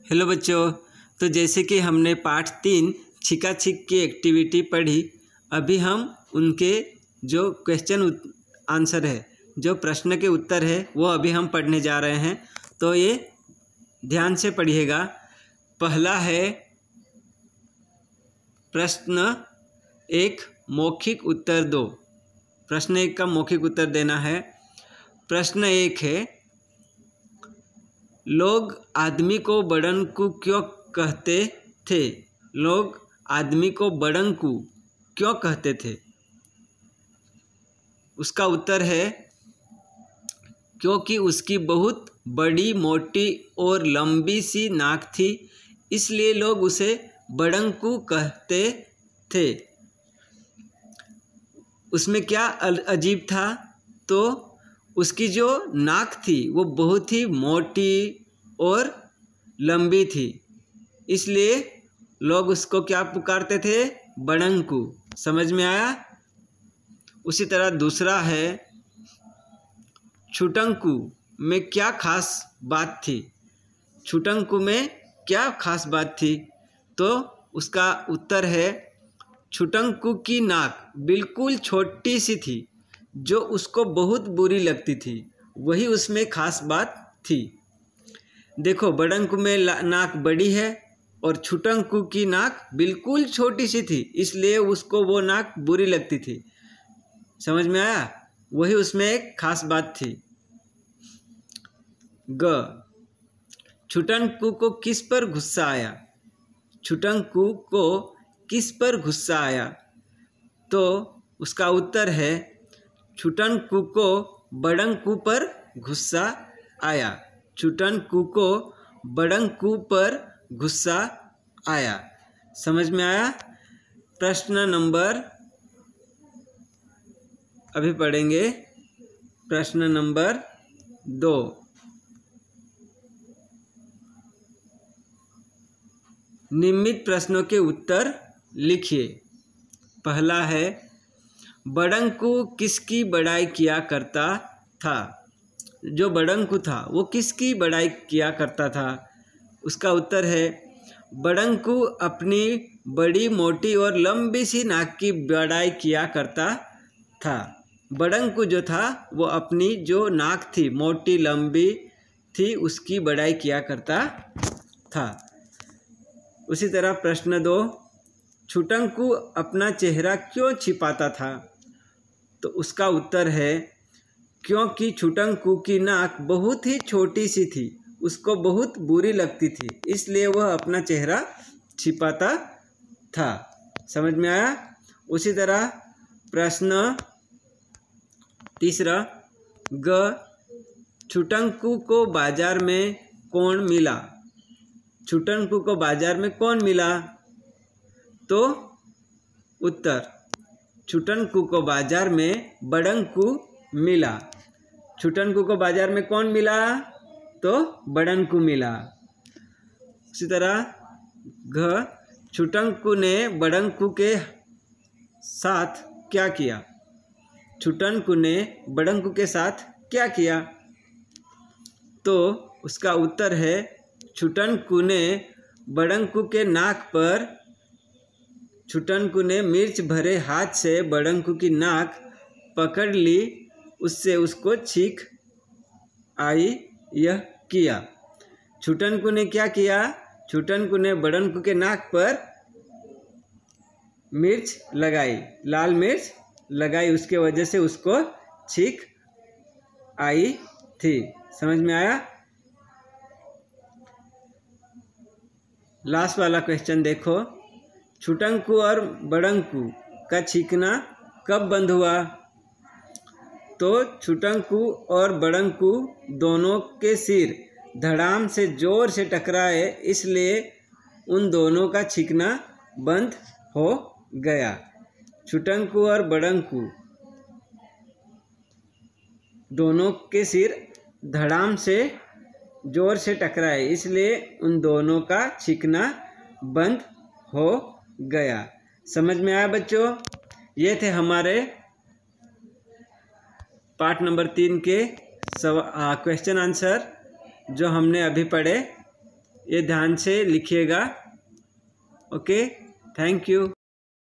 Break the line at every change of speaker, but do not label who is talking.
Hello बच्चों। तो जैसे कि हमने पाठ 3 छिका छिक की एक्टिविटी पढ़ी, अभी हम उनके जो क्वेश्चन आंसर है, जो प्रश्न के उत्तर है, वो अभी हम पढ़ने जा रहे हैं। तो ये ध्यान से पढ़िएगा। पहला है प्रश्न 1 मौखिक उत्तर दो। प्रश्न 1 का मौखिक उत्तर देना है। प्रश्न 1 है, लोग आदमी को बड़ंकू क्यों कहते थे? लोग आदमी को बड़ंकू क्यों कहते थे? उसका उत्तर है क्योंकि उसकी बहुत बड़ी मोटी और लंबी सी नाक थी, इसलिए लोग उसे बड़ंकू कहते थे। उसमें क्या अजीब था? तो उसकी जो नाक थी वो बहुत ही मोटी और लंबी थी, इसलिए लोग उसको क्या पुकारते थे? बड़ंकू। समझ में आया? उसी तरह दूसरा है, छुटंकू में क्या खास बात थी? छुटंकू में क्या खास बात थी? तो उसका उत्तर है, छुटंकू की नाक बिल्कुल छोटी सी थी, जो उसको बहुत बुरी लगती थी। वही उसमें खास बात थी। देखो, बड़ंकू में नाक बड़ी है और छुटंकू की नाक बिल्कुल छोटी सी थी, इसलिए उसको वो नाक बुरी लगती थी। समझ में आया? वही उसमें एक खास बात थी। ग, छुटंकू को किस पर गुस्सा आया? छुटंकू को किस पर गुस्सा आया? तो उसका उत्तर है, छुटंकू को बड़ंकू पर गुस्सा आया। छुटंकू को बड़ंकू पर गुस्सा आया। समझ में आया? प्रश्न नंबर अभी पढ़ेंगे। प्रश्न नंबर 2, निम्नलिखित प्रश्नों के उत्तर लिखिए। पहला है, बड़ंकू किसकी बड़ाई किया करता था? जो बड़ंकू था वो किसकी बड़ाई किया करता था? उसका उत्तर है, बड़ंकू अपनी बड़ी मोटी और लंबी सी नाक की बड़ाई किया करता था। बड़ंकू जो था वो अपनी जो नाक थी, मोटी लंबी थी, उसकी बड़ाई किया करता था। उसी तरह प्रश्न 2, छुटंकू अपना चेहरा क्यों छिपाता था? तो उसका उत्तर है, क्योंकि छुटंकू की नाक बहुत ही छोटी सी थी, उसको बहुत बुरी लगती थी, इसलिए वह अपना चेहरा छिपाता था। समझ में आया? उसी तरह प्रश्न 3, ग, छुटंकू को बाजार में कौन मिला? छुटंकू को बाजार में कौन मिला? तो उत्तर, छुटंकू को बाजार में बड़ंकू मिला। छुटंकू को बाजार में कौन मिला? तो बड़ंकू मिला। उसी तरह घ, छुटंकू ने बड़ंकू के साथ क्या किया? छुटंकू ने बड़ंकू के साथ क्या किया? तो उसका उत्तर है, छुटंकू ने बड़ंकू के नाक पर, छुटंकू ने मिर्च भरे हाथ से बड़ंकू की नाक पकड़ ली, उससे उसको छींक आई, यह किया। छुटंकू ने क्या किया? छुटंकू ने बड़ंकू के नाक पर मिर्च लगाई, लाल मिर्च लगाई, उसके वजह से उसको छींक आई थी। समझ में आया? लास्ट वाला क्वेश्चन देखो, छुटंकू और बड़ंकू का छींकना कब बंद हुआ? तो छुटंकू और बड़ंकू दोनों के सिर धड़ाम से जोर से टकराए, इसलिए उन दोनों का छींकना बंद हो गया। छुटंकू और बड़ंकू दोनों के सिर धड़ाम से जोर से टकराए, इसलिए उन दोनों का छींकना बंद हो गया। समझ में आया बच्चों? ये थे हमारे पार्ट नंबर 3 के क्वेश्चन आंसर जो हमने अभी पढ़े। ये ध्यान से लिखिएगा। Okay, thank you.